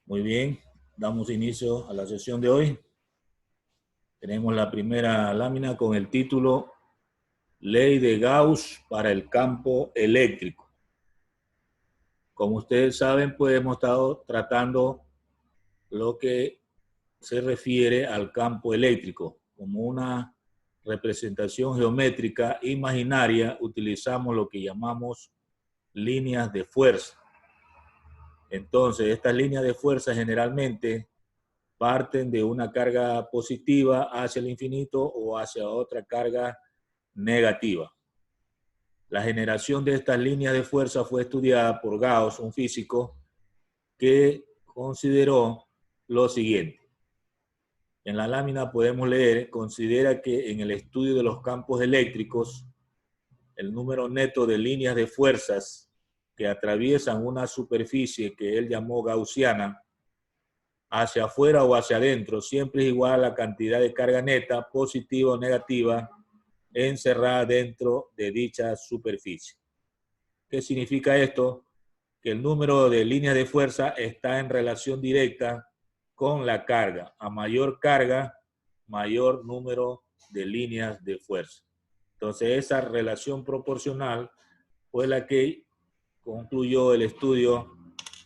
Muy bien, damos inicio a la sesión de hoy. Tenemos la primera lámina con el título Ley de Gauss para el campo eléctrico. Como ustedes saben, pues hemos estado tratando lo que se refiere al campo eléctrico. Como una representación geométrica imaginaria, utilizamos lo que llamamos líneas de fuerza. Entonces, estas líneas de fuerza generalmente parten de una carga positiva hacia el infinito o hacia otra carga negativa. La generación de estas líneas de fuerza fue estudiada por Gauss, un físico, que consideró lo siguiente. En la lámina podemos leer, considera que en el estudio de los campos eléctricos, el número neto de líneas de fuerzas que atraviesan una superficie que él llamó gaussiana, hacia afuera o hacia adentro, siempre es igual a la cantidad de carga neta, positiva o negativa, encerrada dentro de dicha superficie. ¿Qué significa esto? Que el número de líneas de fuerza está en relación directa con la carga. A mayor carga, mayor número de líneas de fuerza. Entonces, esa relación proporcional fue la que concluyó el estudio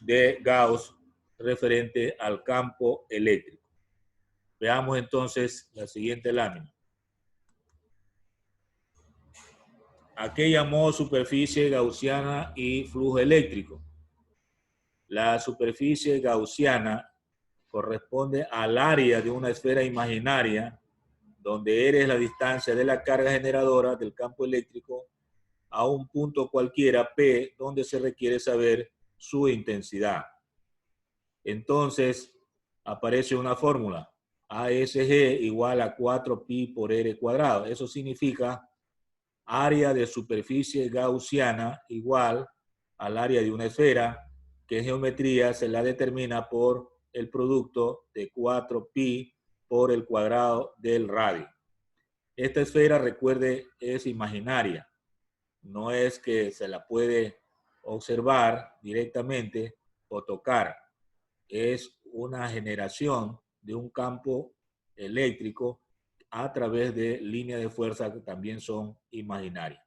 de Gauss referente al campo eléctrico. Veamos entonces la siguiente lámina. ¿A qué llamó superficie gaussiana y flujo eléctrico? La superficie gaussiana corresponde al área de una esfera imaginaria donde R es la distancia de la carga generadora del campo eléctrico a un punto cualquiera P donde se requiere saber su intensidad. Entonces aparece una fórmula, ASG igual a 4pi por R cuadrado. Eso significa área de superficie gaussiana igual al área de una esfera, que en geometría se la determina por el producto de 4pi por el cuadrado del radio. Esta esfera, recuerde, es imaginaria. No es que se la puede observar directamente o tocar. Es una generación de un campo eléctrico a través de líneas de fuerza que también son imaginarias.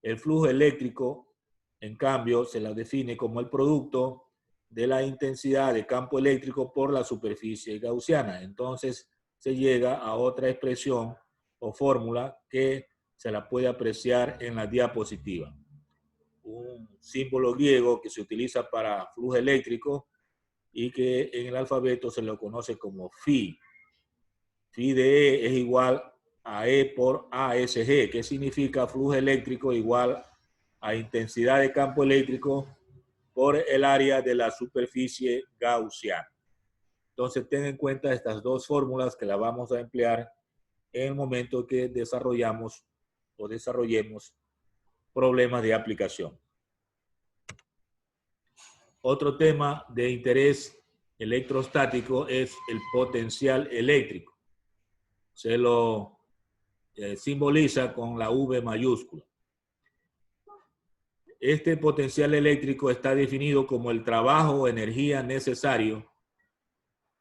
El flujo eléctrico, en cambio, se la define como el producto de la intensidad de campo eléctrico por la superficie gaussiana. Entonces se llega a otra expresión o fórmula que se la puede apreciar en la diapositiva. Un símbolo griego que se utiliza para flujo eléctrico y que en el alfabeto se lo conoce como phi. Phi de E es igual a E por ASG, que significa flujo eléctrico igual a intensidad de campo eléctrico por el área de la superficie gaussiana. Entonces, ten en cuenta estas dos fórmulas que las vamos a emplear en el momento que desarrollemos problemas de aplicación. Otro tema de interés electrostático es el potencial eléctrico. Se lo simboliza con la V mayúscula. Este potencial eléctrico está definido como el trabajo o energía necesario.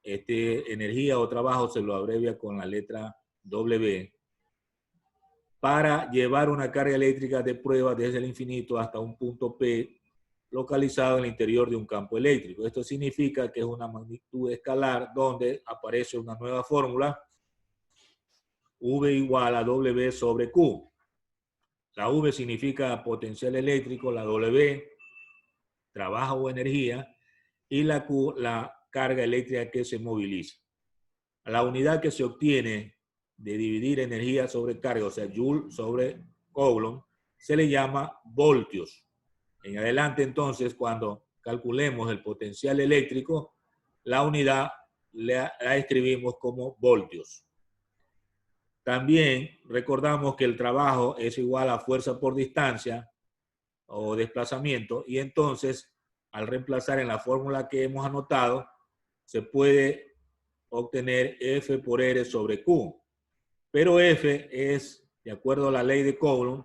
Energía o trabajo se lo abrevia con la letra W, para llevar una carga eléctrica de prueba desde el infinito hasta un punto P localizado en el interior de un campo eléctrico. Esto significa que es una magnitud escalar donde aparece una nueva fórmula, V igual a W sobre Q. La V significa potencial eléctrico, la W, trabajo o energía, y la Q, la carga eléctrica que se moviliza. La unidad que se obtiene de dividir energía sobre carga, o sea, Joule sobre Coulomb, se le llama voltios. En adelante, entonces, cuando calculemos el potencial eléctrico, la unidad la escribimos como voltios. También recordamos que el trabajo es igual a fuerza por distancia o desplazamiento, y entonces, al reemplazar en la fórmula que hemos anotado, se puede obtener F por R sobre Q. Pero F es, de acuerdo a la ley de Coulomb,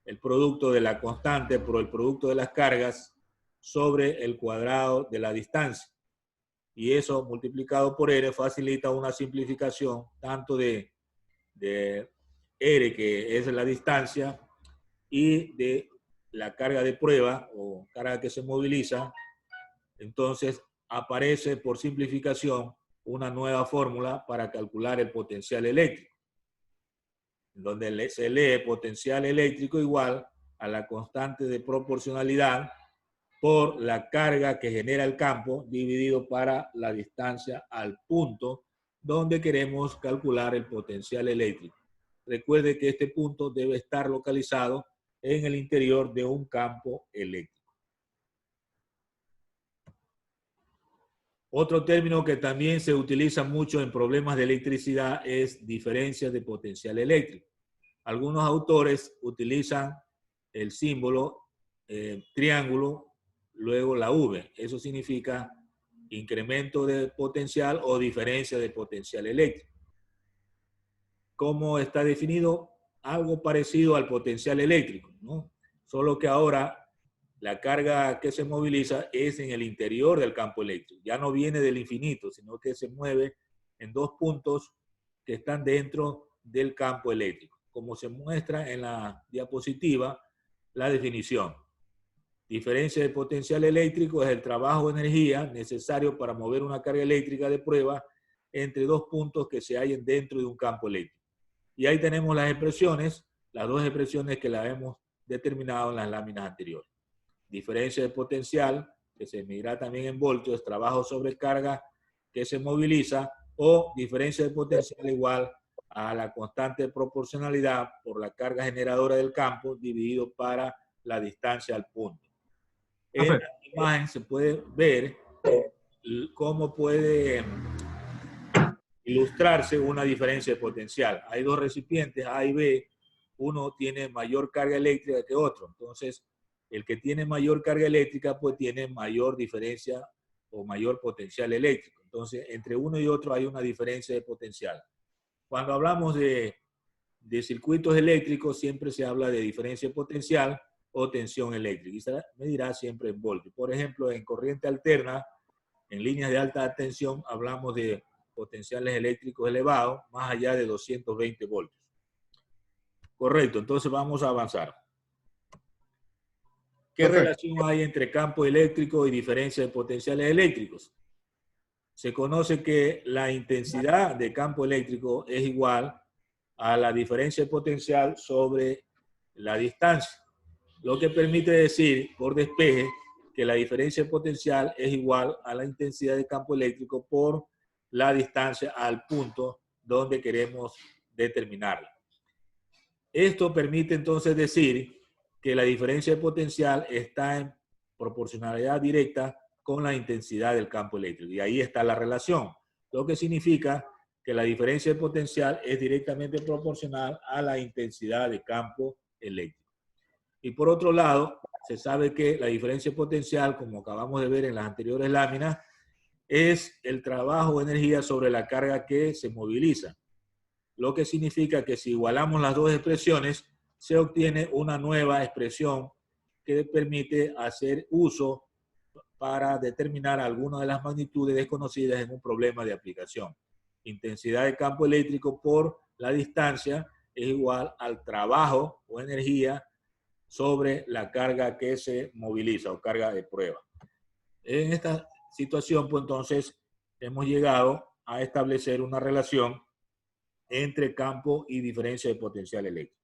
el producto de la constante por el producto de las cargas sobre el cuadrado de la distancia. y eso multiplicado por R facilita una simplificación tanto de R, que es la distancia, y de la carga de prueba o carga que se moviliza. Entonces aparece por simplificación una nueva fórmula para calcular el potencial eléctrico, donde se lee potencial eléctrico igual a la constante de proporcionalidad por la carga que genera el campo dividido para la distancia al punto donde queremos calcular el potencial eléctrico. Recuerde que este punto debe estar localizado en el interior de un campo eléctrico. Otro término que también se utiliza mucho en problemas de electricidad es diferencia de potencial eléctrico. Algunos autores utilizan el símbolo triángulo, luego la V. Eso significa incremento de potencial o diferencia de potencial eléctrico. ¿Cómo está definido? Algo parecido al potencial eléctrico, ¿no? Solo que ahora la carga que se moviliza es en el interior del campo eléctrico. Ya no viene del infinito, sino que se mueve en dos puntos que están dentro del campo eléctrico. Como se muestra en la diapositiva, la definición. Diferencia de potencial eléctrico es el trabajo de energía necesario para mover una carga eléctrica de prueba entre dos puntos que se hallen dentro de un campo eléctrico. Y ahí tenemos las expresiones, las dos expresiones que las hemos determinado en las láminas anteriores. Diferencia de potencial, que se medirá también en voltios, trabajo sobre carga que se moviliza, o diferencia de potencial igual a la constante de proporcionalidad por la carga generadora del campo dividido para la distancia al punto. En la imagen se puede ver cómo puede ilustrarse una diferencia de potencial. Hay dos recipientes, A y B, uno tiene mayor carga eléctrica que otro. Entonces, el que tiene mayor carga eléctrica, pues tiene mayor diferencia o mayor potencial eléctrico. Entonces, entre uno y otro hay una diferencia de potencial. Cuando hablamos de circuitos eléctricos, siempre se habla de diferencia de potencial o tensión eléctrica. Y se medirá siempre en voltios. Por ejemplo, en corriente alterna, en líneas de alta tensión, hablamos de potenciales eléctricos elevados, más allá de 220 voltios. Correcto, entonces vamos a avanzar. ¿Qué relación hay entre campo eléctrico y diferencia de potenciales eléctricos? Se conoce que la intensidad de campo eléctrico es igual a la diferencia de potencial sobre la distancia, lo que permite decir por despeje que la diferencia de potencial es igual a la intensidad de campo eléctrico por la distancia al punto donde queremos determinarla. Esto permite entonces decir que la diferencia de potencial está en proporcionalidad directa con la intensidad del campo eléctrico. Y ahí está la relación, lo que significa que la diferencia de potencial es directamente proporcional a la intensidad de campo eléctrico. Y por otro lado, se sabe que la diferencia de potencial, como acabamos de ver en las anteriores láminas, es el trabajo de energía sobre la carga que se moviliza. Lo que significa que si igualamos las dos expresiones, se obtiene una nueva expresión que permite hacer uso para determinar algunas de las magnitudes desconocidas en un problema de aplicación. Intensidad de campo eléctrico por la distancia es igual al trabajo o energía sobre la carga que se moviliza o carga de prueba. En esta situación, pues entonces, hemos llegado a establecer una relación entre campo y diferencia de potencial eléctrico.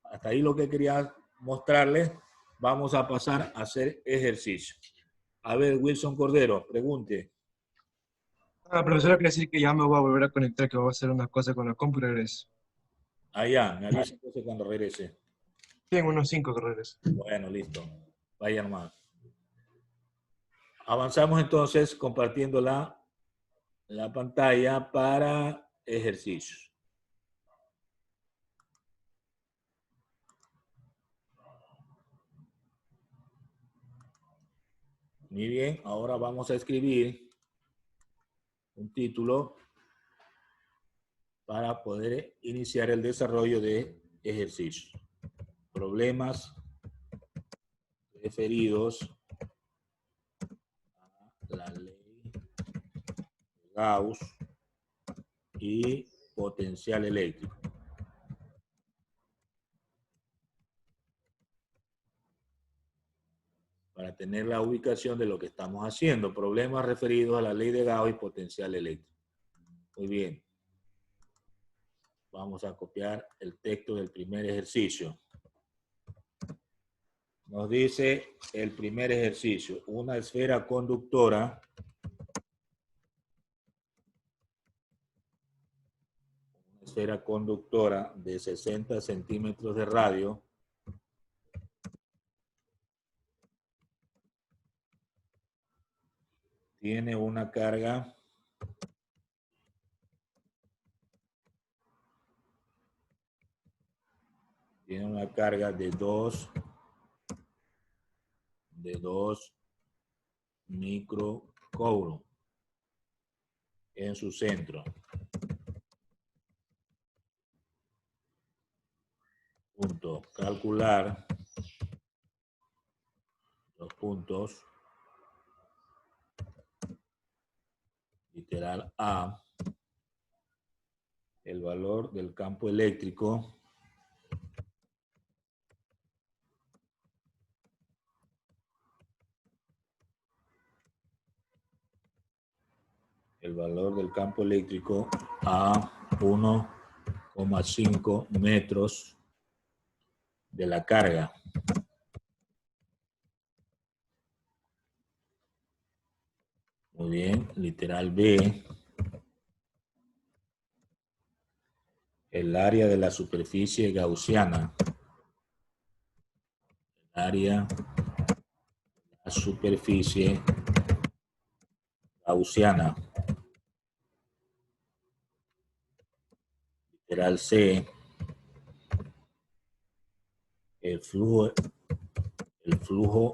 Hasta ahí lo que quería mostrarles. Vamos a pasar a hacer ejercicio. A ver, Wilson Cordero, pregunte. La profesora quiere decir que ya me voy a volver a conectar, que voy a hacer una cosa con la compu y regreso. Allá, me avisa entonces cuando regrese. Tengo unos 5 que regreso. Bueno, listo. Vaya nomás. Avanzamos entonces compartiendo la pantalla para ejercicios. Muy bien, ahora vamos a escribir un título para poder iniciar el desarrollo de ejercicios. Problemas referidos a la ley Gauss y potencial eléctrico. Para tener la ubicación de lo que estamos haciendo. Problemas referidos a la ley de Gauss y potencial eléctrico. Muy bien. Vamos a copiar el texto del primer ejercicio. Nos dice el primer ejercicio. Una esfera conductora de 60 centímetros de radio tiene una carga de 2 microcoulomb en su centro. Punto. Calcular los puntos. Literal A. El valor del campo eléctrico a 1,5 metros de la carga. Muy bien, literal B. El área de la superficie gaussiana. Área de la superficie gaussiana. Literal C. El flujo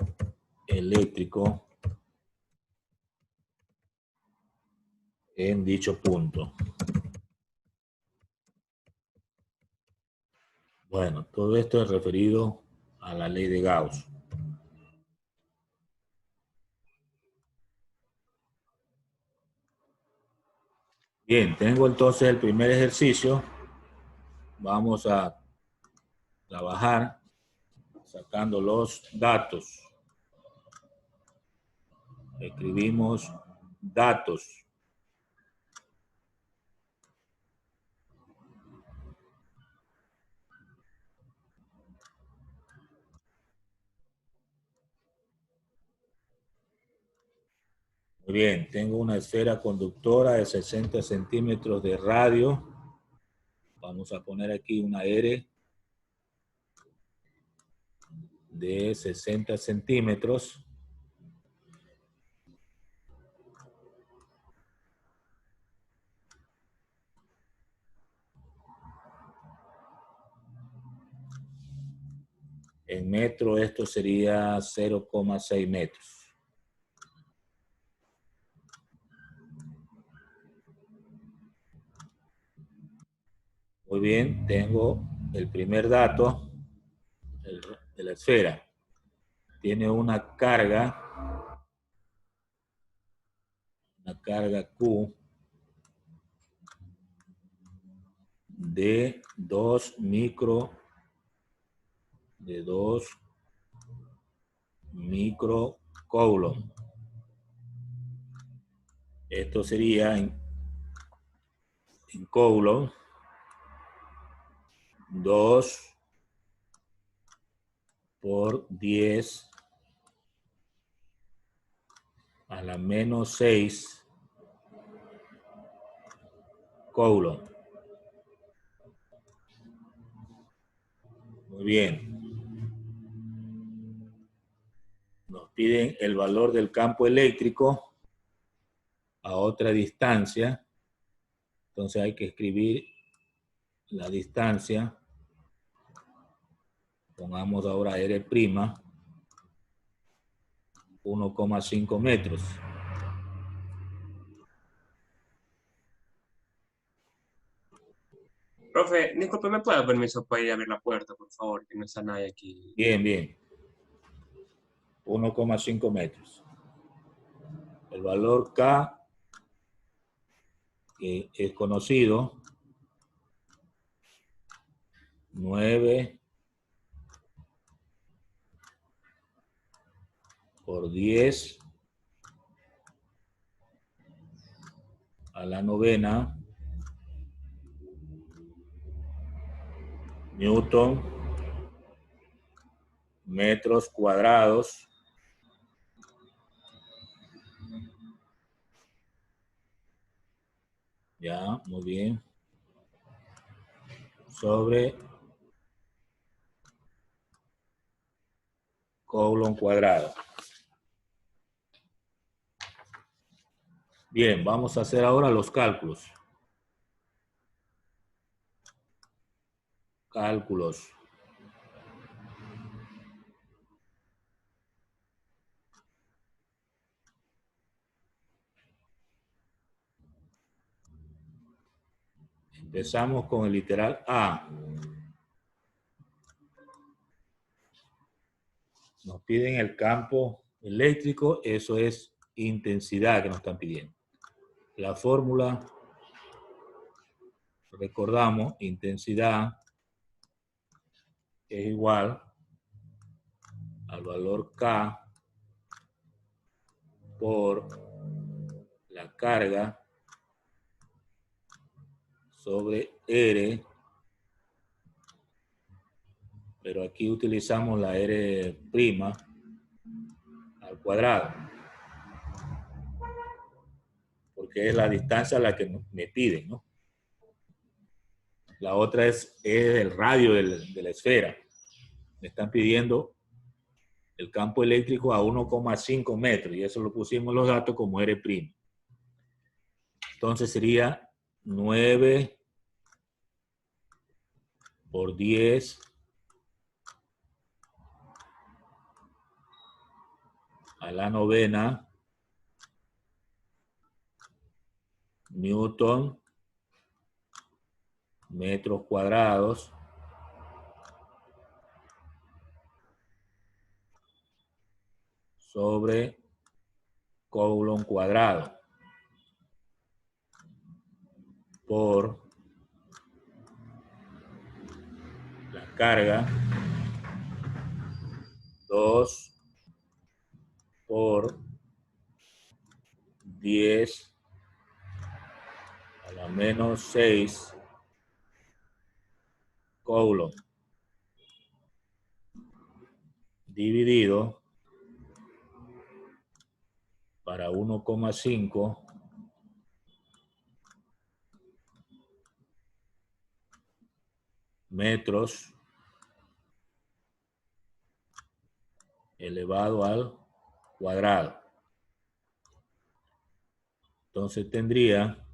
eléctrico en dicho punto. Bueno, todo esto es referido a la ley de Gauss. Bien, tengo entonces el primer ejercicio. Vamos a trabajar sacando los datos. Escribimos datos. Muy bien, tengo una esfera conductora de 60 centímetros de radio. Vamos a poner aquí una R de 60 centímetros. En metro esto sería 0,6 metros. Muy bien, tengo el primer dato de la esfera. Tiene una carga Q de 2 microcoulomb. Esto sería en coulomb 2 por 10 a la menos 6 coulomb. Muy bien. Nos piden el valor del campo eléctrico a otra distancia. Entonces hay que escribir la distancia. Pongamos ahora R', 1,5 metros. Profe, disculpe, ¿me puede dar permiso para ir a abrir la puerta, por favor? Que no está nadie aquí. Bien, bien. 1,5 metros. El valor K que es conocido, 9 por 10 a la novena Newton metros cuadrados ya, muy bien, sobre Coulomb cuadrado. Bien, vamos a hacer ahora los cálculos. Cálculos. Empezamos con el literal A. Nos piden el campo eléctrico, eso es intensidad que nos están pidiendo. La fórmula, recordamos, intensidad es igual al valor K por la carga sobre R, pero aquí utilizamos la R' al cuadrado, porque es la distancia a la que me piden, ¿no? La otra es el radio de la esfera. Me están pidiendo el campo eléctrico a 1,5 metros y eso lo pusimos los datos como R'. Entonces sería 9 por 10 a la novena Newton metros cuadrados sobre Coulomb cuadrado por la carga 2 por 10 a la menos 6 Coulomb dividido para 1,5 metros elevado al cuadrado. Entonces tendría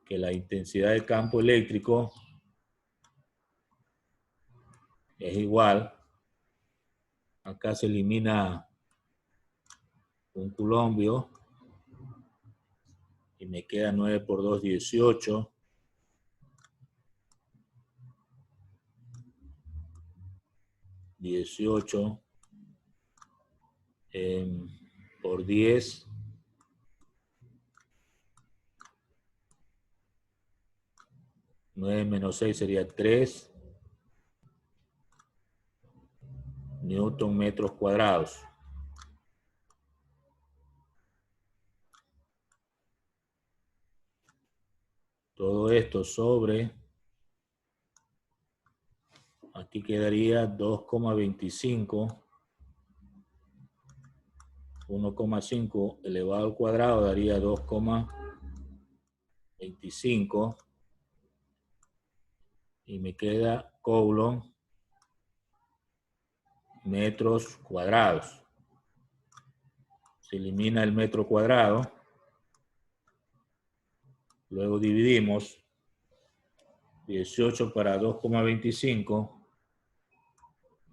que la intensidad de campo eléctrico es igual, acá se elimina un coulombio y me queda 9 por 2, 18. 18 por 10 9 menos 6 sería 3 Newton metros cuadrados. Todo esto sobre, aquí quedaría 2,25. 1,5 elevado al cuadrado daría 2,25 y me queda Coulomb metros cuadrados. Se elimina el metro cuadrado, luego dividimos 18 para 2,25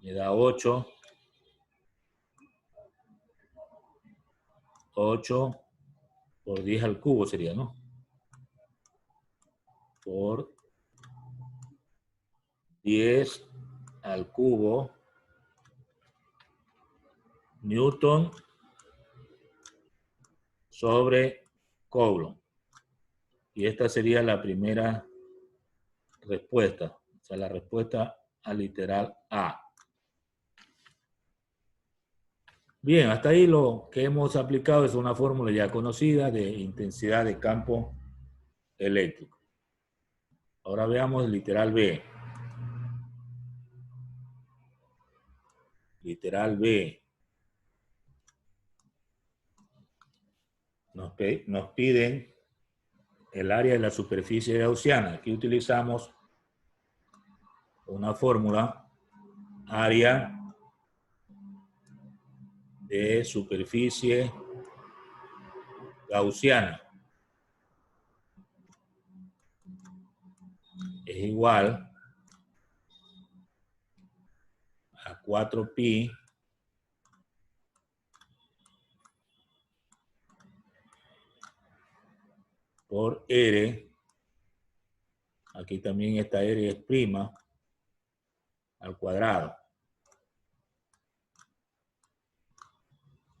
me da 8. 8 por 10 al cubo sería, ¿no? Por 10 al cubo Newton sobre Coulomb. Y esta sería la primera respuesta. O sea, la respuesta al literal A. Bien, hasta ahí lo que hemos aplicado es una fórmula ya conocida de intensidad de campo eléctrico. Ahora veamos el literal B. Literal B. Nos piden el área de la superficie gaussiana. Aquí utilizamos una fórmula, área de superficie gaussiana es igual a 4pi por R. Aquí también esta R es prima al cuadrado.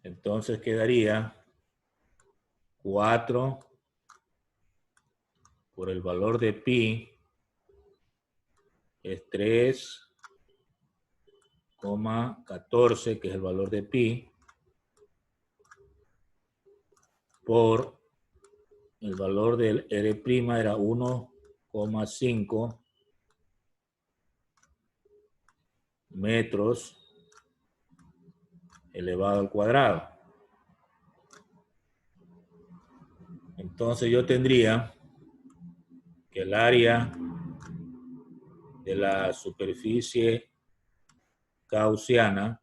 Entonces quedaría 4 por el valor de pi es 3,14, que es el valor de pi, por el valor del R' era 1,5 metros elevado al cuadrado. Entonces yo tendría que el área de la superficie gaussiana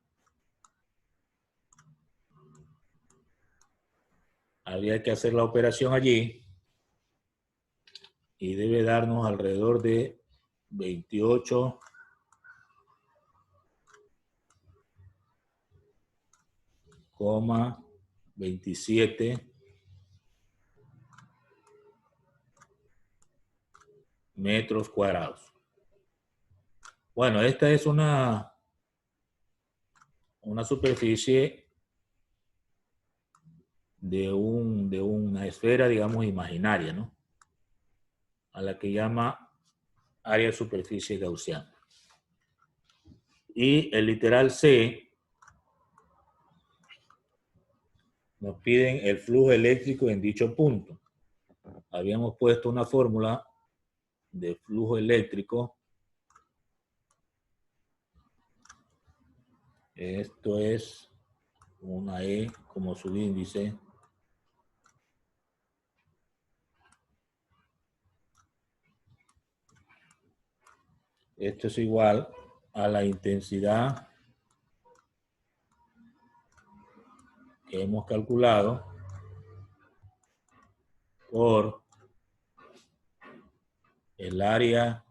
habría que hacer la operación allí y debe darnos alrededor de 28,27 metros cuadrados. Bueno, esta es una superficie de una esfera, digamos, imaginaria, ¿no? A la que llama área de superficie gaussiana. Y el literal C nos piden el flujo eléctrico en dicho punto. Habíamos puesto una fórmula de flujo eléctrico. Esto es una E como su índice. Esto es igual a la intensidad que hemos calculado por el área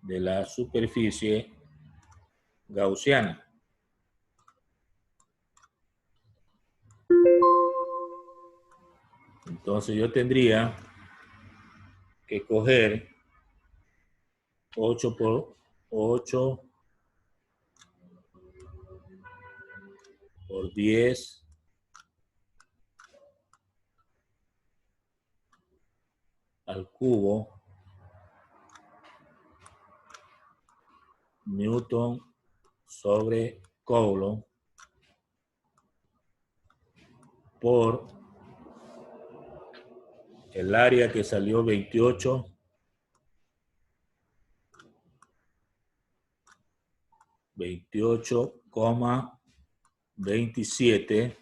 de la superficie gaussiana. Entonces yo tendría que coger 8 por 8 por 10 al cubo Newton sobre Coulomb por el área que salió 28,27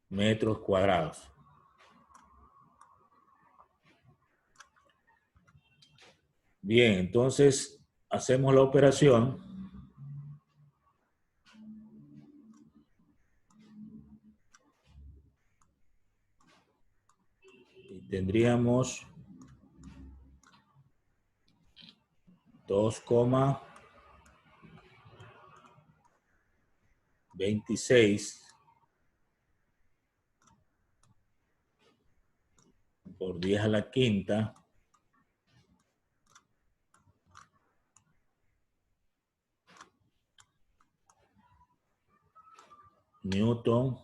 metros cuadrados. Bien, entonces hacemos la operación. Y tendríamos 2,26 por 10 a la quinta Newton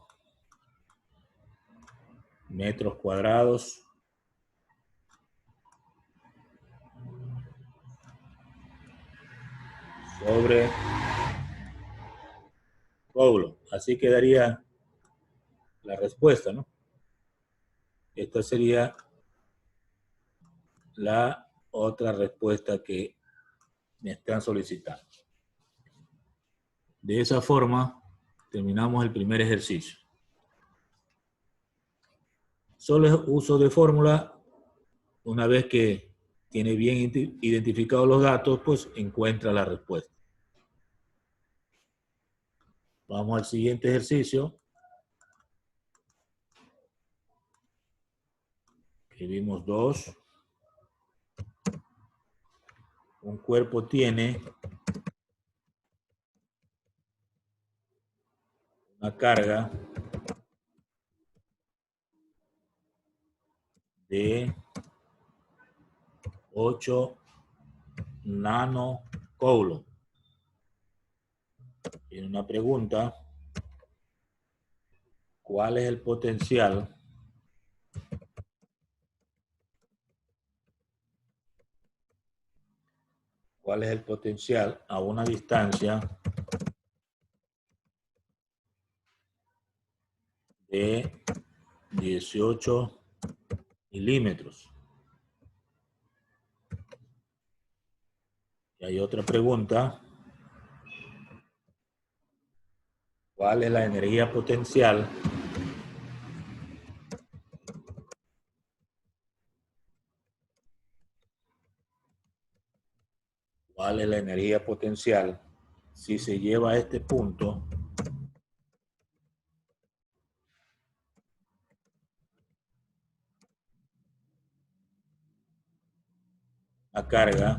metros cuadrados sobre Coulomb. Así quedaría la respuesta, ¿no? Esta sería la otra respuesta que me están solicitando. De esa forma, terminamos el primer ejercicio. Solo es uso de fórmula. Una vez que tiene bien identificados los datos, pues encuentra la respuesta. Vamos al siguiente ejercicio. Escribimos 2. Un cuerpo tiene una carga de 8 nanocoulomb. Tiene una pregunta. ¿Cuál es el potencial a una distancia de 18 milímetros? Y hay otra pregunta. ¿Cuál es la energía potencial si se lleva a este punto una carga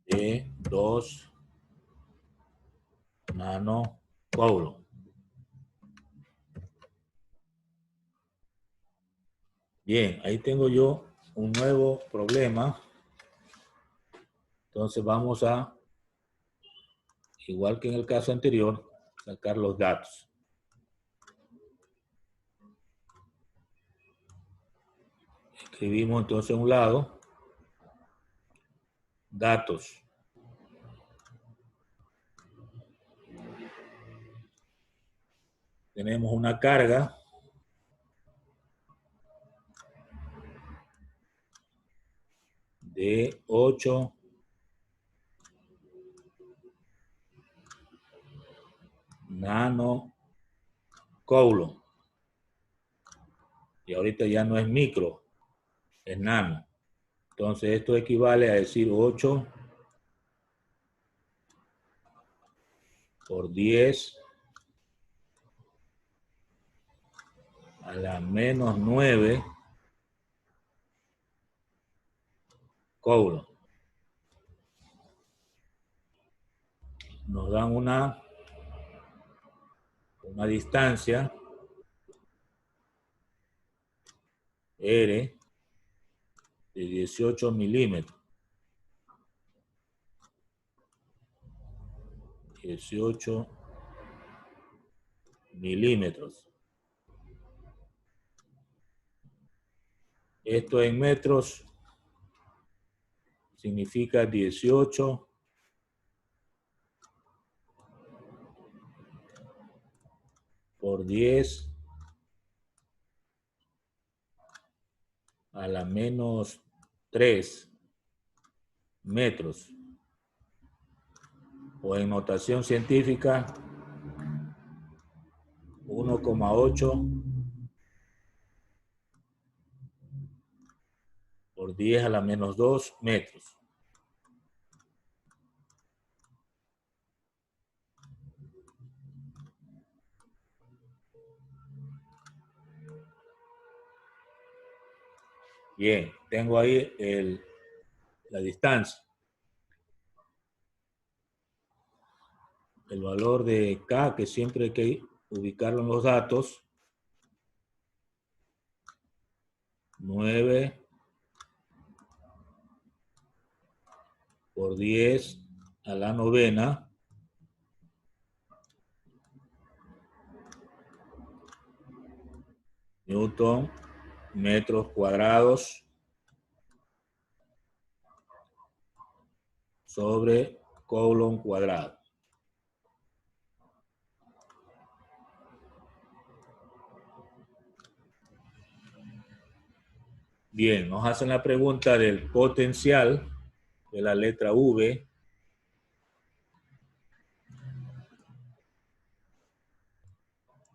de 2 nanocoulomb? Bien, ahí tengo yo un nuevo problema. Entonces vamos a, igual que en el caso anterior, sacar los datos. Escribimos entonces a un lado datos. Tenemos una carga de 8 nanocoulomb. Y ahorita ya no es micro, es nano. Entonces esto equivale a decir 8 por 10 a la menos 9 coulomb. Nos dan una distancia R de 18 milímetros. 18 milímetros. Esto en metros significa 18 por 10 a la menos 3 metros. O en notación científica, 1,8 por 10 a la menos 2 metros. Bien, tengo ahí la distancia. El valor de K, que siempre hay que ubicarlo en los datos, 9 por 10 a la novena Newton, metros cuadrados sobre Coulomb cuadrado. Bien, nos hacen la pregunta del potencial de la letra V.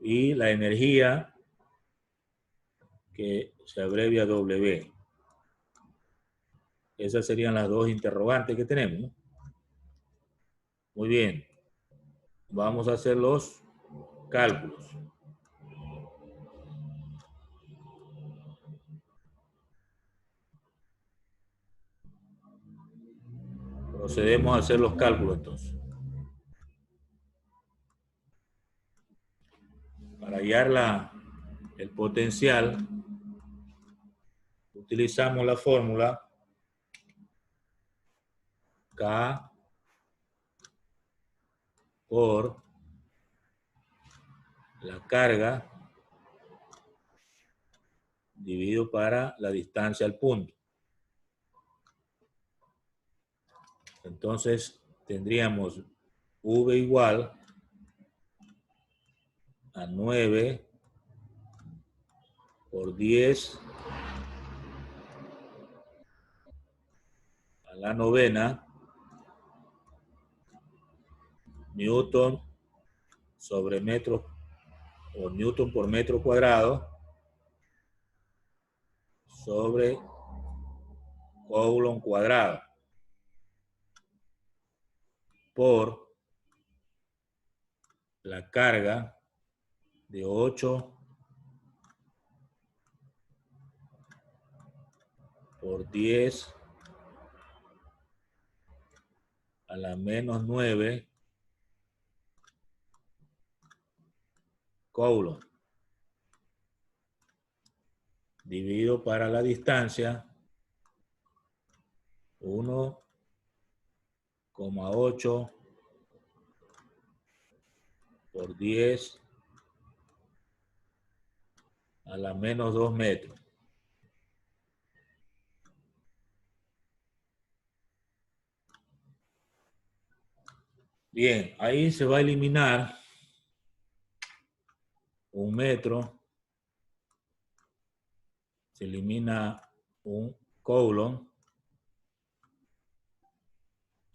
Y la energía, que se abrevia W. Esas serían las dos interrogantes que tenemos, ¿no? Muy bien. Vamos a hacer los cálculos. Procedemos a hacer los cálculos entonces. Para hallar el potencial, utilizamos la fórmula K por la carga dividido para la distancia al punto. Entonces tendríamos V igual a 9 por 10 a la novena Newton sobre metro, o Newton por metro cuadrado sobre Coulomb cuadrado por la carga de 8 por 10 a la menos 9 Coulomb dividido para la distancia 1,8 por 10 a la menos 2 metros. Bien, ahí se va a eliminar 1 metro, se elimina un Coulomb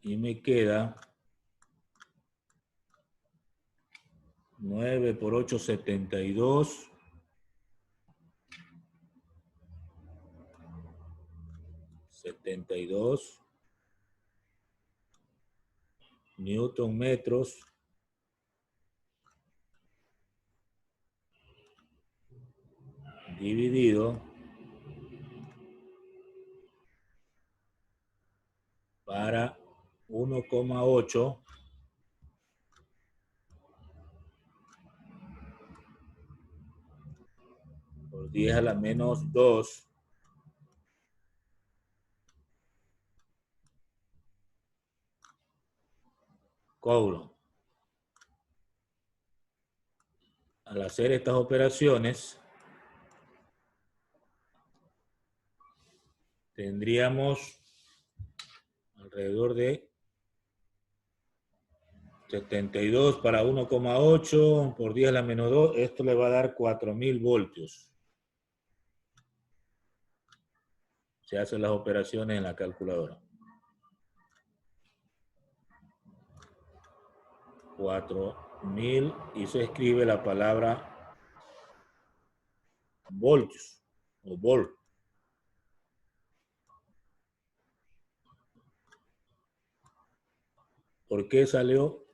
y me queda 9 por 8, 72. 72 Newton metros dividido para 1,8 por 10 a la menos 2 Coulomb. Al hacer estas operaciones, tendríamos alrededor de 72 para 1,8 por 10 a la menos 2. Esto le va a dar 4.000 voltios. Se hacen las operaciones en la calculadora. 4.000 y se escribe la palabra voltios o volt. ¿Por qué salió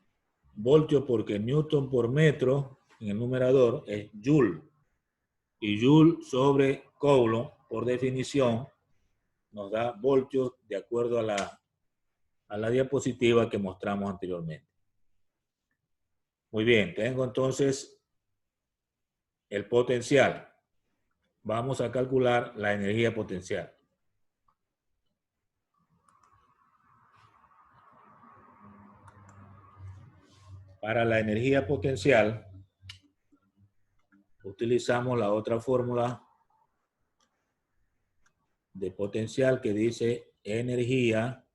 voltio? Porque Newton por metro en el numerador es Joule. Y Joule sobre Coulomb, por definición, nos da voltios de acuerdo a la diapositiva que mostramos anteriormente. Muy bien, tengo entonces el potencial. Vamos a calcular la energía potencial. Para la energía potencial, utilizamos la otra fórmula de potencial que dice energía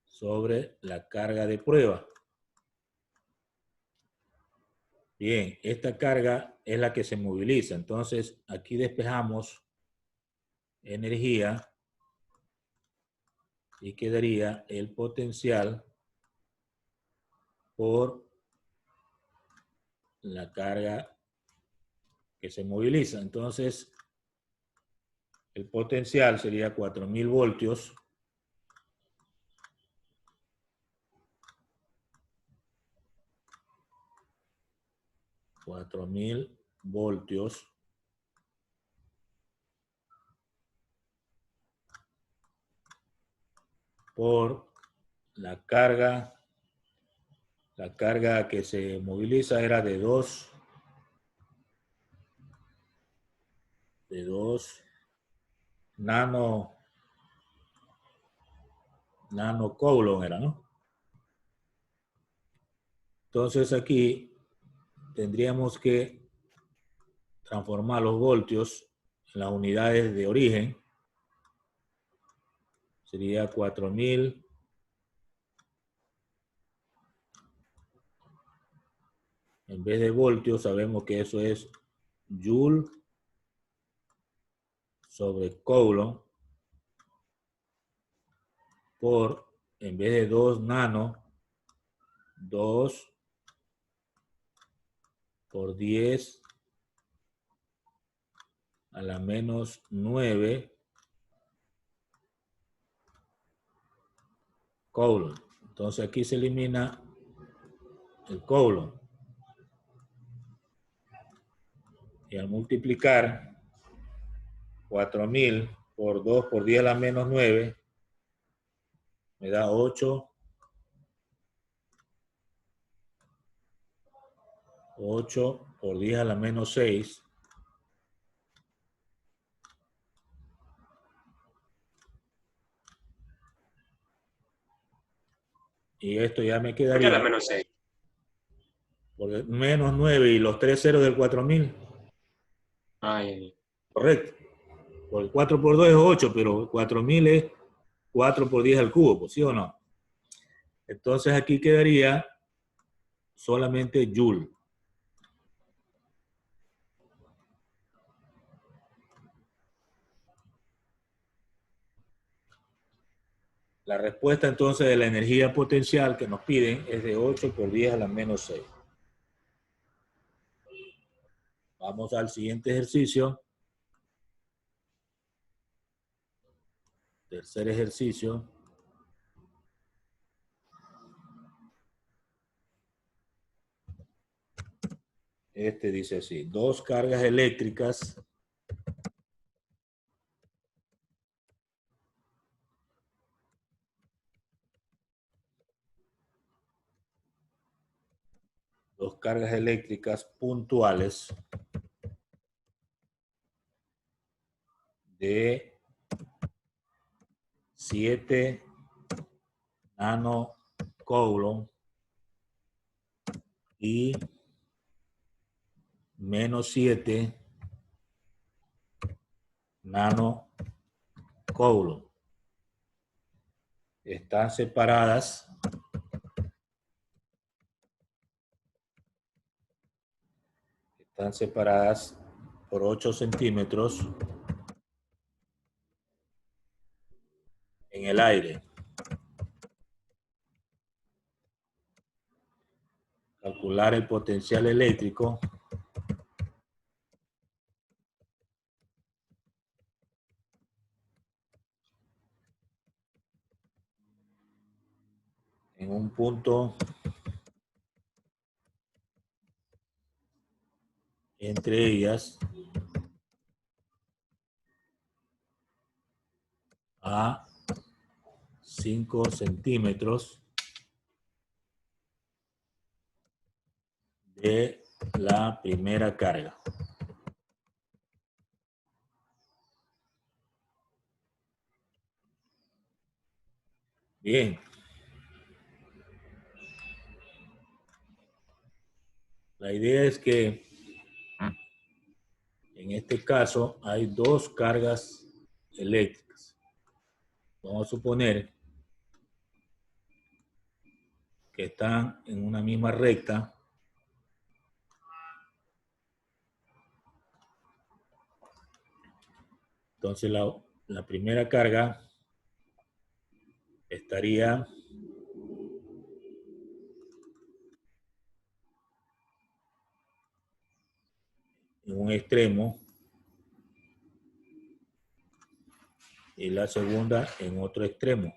sobre la carga de prueba. Bien, esta carga es la que se moviliza. Entonces, aquí despejamos energía y quedaría el potencial por la carga que se moviliza. Entonces, el potencial sería 4000 voltios por la carga que se moviliza era de 2 nanocoulomb era, ¿no? Entonces aquí tendríamos que transformar los voltios en las unidades de origen. Sería 4000 en vez de voltios, sabemos que eso es joule sobre coulomb por, en vez de 2 nano, 2 por 10 a la menos 9 coulomb. Entonces aquí se elimina el coulomb. Y al multiplicar 4000 por 2 por 10 a la menos 9, me da 8 por 10 a la menos 6. Y esto ya me ¿Por qué a quedaría la menos 6? por menos 9 y los 3 ceros del 4000. Ay, Correcto. Por el 4 por 2 es 8, pero 4000 es 4 por 10 al cubo, pues, ¿sí o no? Entonces aquí quedaría solamente joule. La respuesta entonces de la energía potencial que nos piden es de 8 por 10 a la menos 6. Vamos al siguiente ejercicio. Tercer ejercicio. Este dice así: dos cargas eléctricas puntuales de 7 nanocoulomb y menos 7 nanocoulomb. Están separadas por 8 centímetros en el aire. Calcular el potencial eléctrico en un punto entre ellas a 5 centímetros de la primera carga. Bien. La idea es que en este caso hay dos cargas eléctricas. Vamos a suponer que están en una misma recta. Entonces la primera carga estaría en un extremo y la segunda en otro extremo.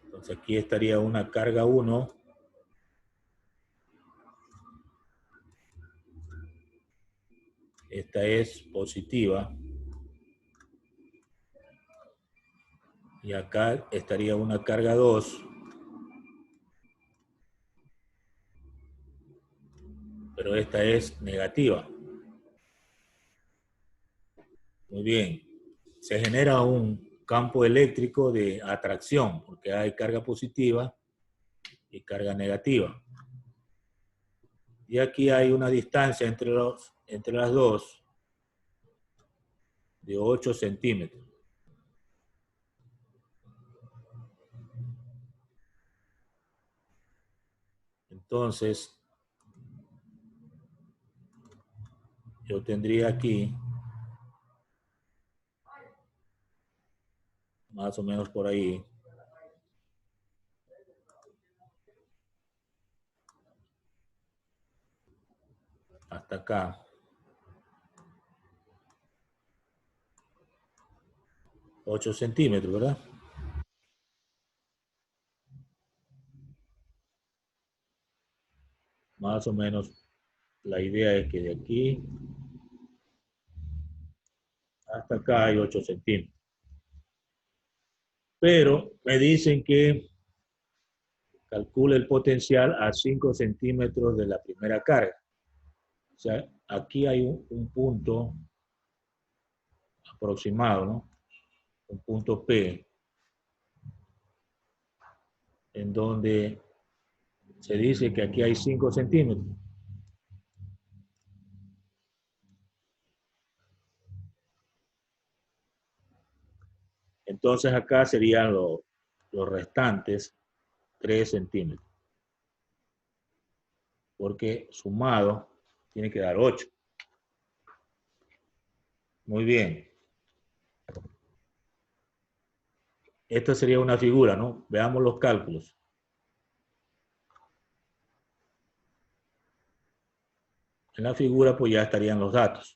Entonces aquí estaría una carga 1 esta es positiva y acá estaría una carga 2, pero esta es negativa. Muy bien. Se genera un campo eléctrico de atracción porque hay carga positiva y carga negativa. Y aquí hay una distancia entre las dos de 8 centímetros. Entonces, yo tendría aquí, más o menos por ahí, hasta acá, 8 centímetros, ¿verdad? Más o menos la idea es que de aquí hasta acá hay 8 centímetros. Pero me dicen que calcule el potencial a 5 centímetros de la primera carga. O sea, aquí hay un punto aproximado, ¿no? Un punto P, en donde se dice que aquí hay 5 centímetros. Entonces acá serían los restantes 3 centímetros. Porque sumado tiene que dar 8. Muy bien. Esta sería una figura, ¿no? Veamos los cálculos. En la figura pues ya estarían los datos.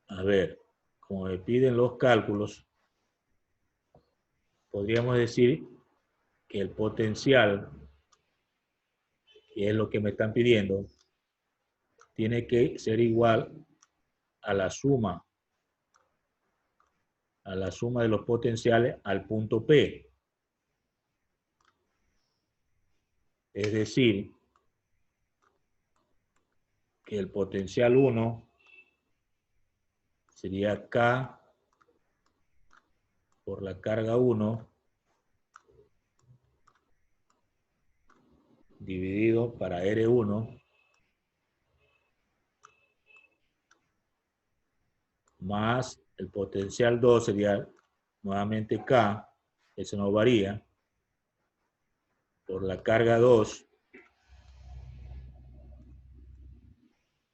A ver, como me piden los cálculos, podríamos decir que el potencial, que es lo que me están pidiendo, tiene que ser igual a la suma de los potenciales al punto P. Es decir, que el potencial 1 sería K por la carga 1 dividido para R1 más el potencial 2 sería nuevamente K, eso no varía, por la carga 2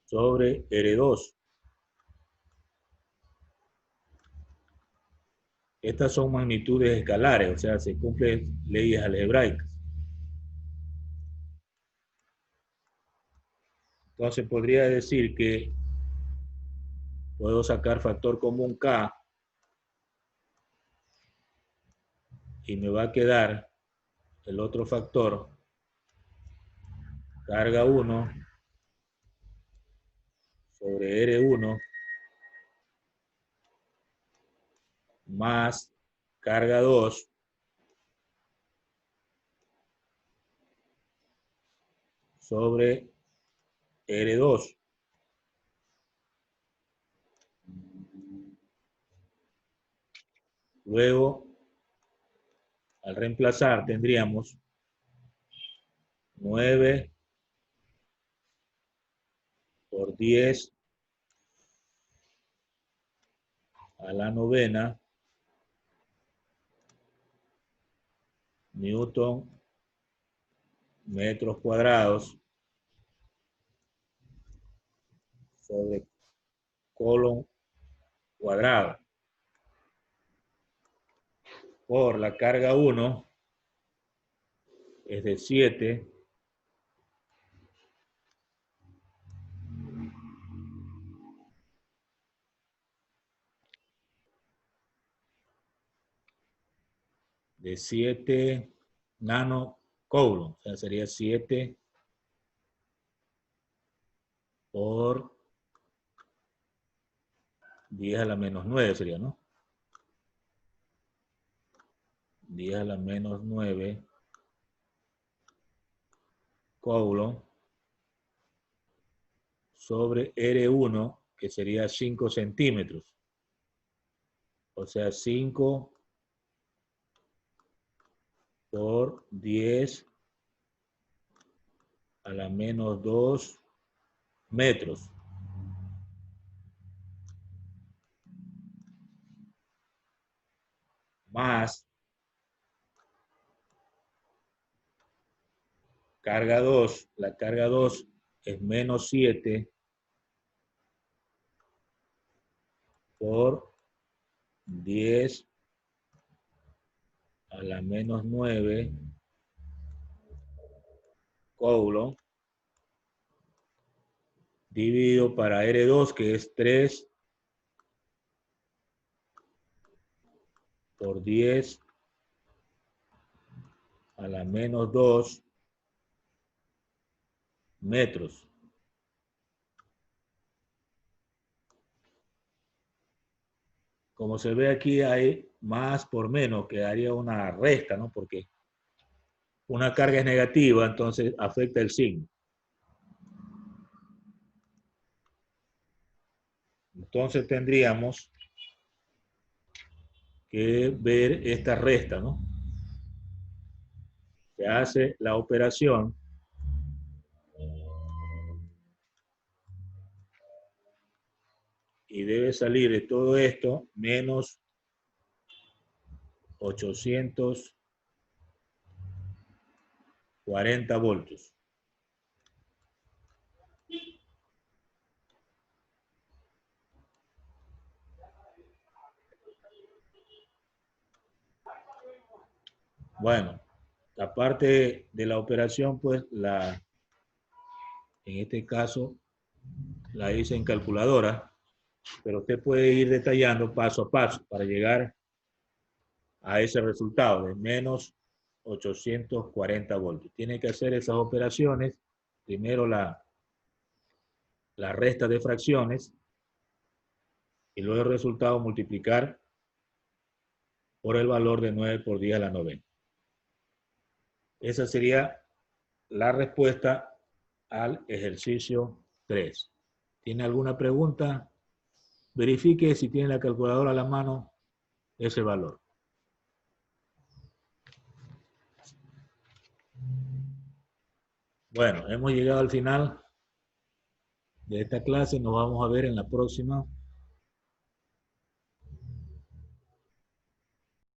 sobre R2. Estas son magnitudes escalares, o sea, se cumplen leyes algebraicas. Entonces podría decir que puedo sacar factor común K y me va a quedar el otro factor, carga 1 sobre R1 más carga 2 sobre R2. Luego Al reemplazar tendríamos 9 por 10 a la novena newton metros cuadrados sobre colon cuadrado por la carga 1 es de 7 nanocoulomb, o sea, sería 7 por 10 a la menos 9 sería, ¿no? 10 a la menos 9 coulomb sobre R1, que sería 5 centímetros. O sea, 5 por 10 a la menos 2 metros. Más carga 2. La carga 2 es menos 7 por 10 a la menos 9 coulomb dividido para R2, que es 3 por 10 a la menos 2 metros. Como se ve aquí, hay más por menos, que haría una resta, ¿no? Porque una carga es negativa, entonces afecta el signo. Entonces tendríamos que ver esta resta, ¿no? Se hace la operación y debe salir de todo esto menos 840 voltios. Bueno, la parte de la operación, pues, en este caso, la hice en calculadora, pero usted puede ir detallando paso a paso para llegar a ese resultado de menos 840 voltios. Tiene que hacer esas operaciones, primero la resta de fracciones y luego el resultado multiplicar por el valor de 9 por 10 a la novena. Esa sería la respuesta al ejercicio 3. ¿Tiene alguna pregunta? Verifique si tiene la calculadora a la mano ese valor. Bueno, hemos llegado al final de esta clase. Nos vamos a ver en la próxima.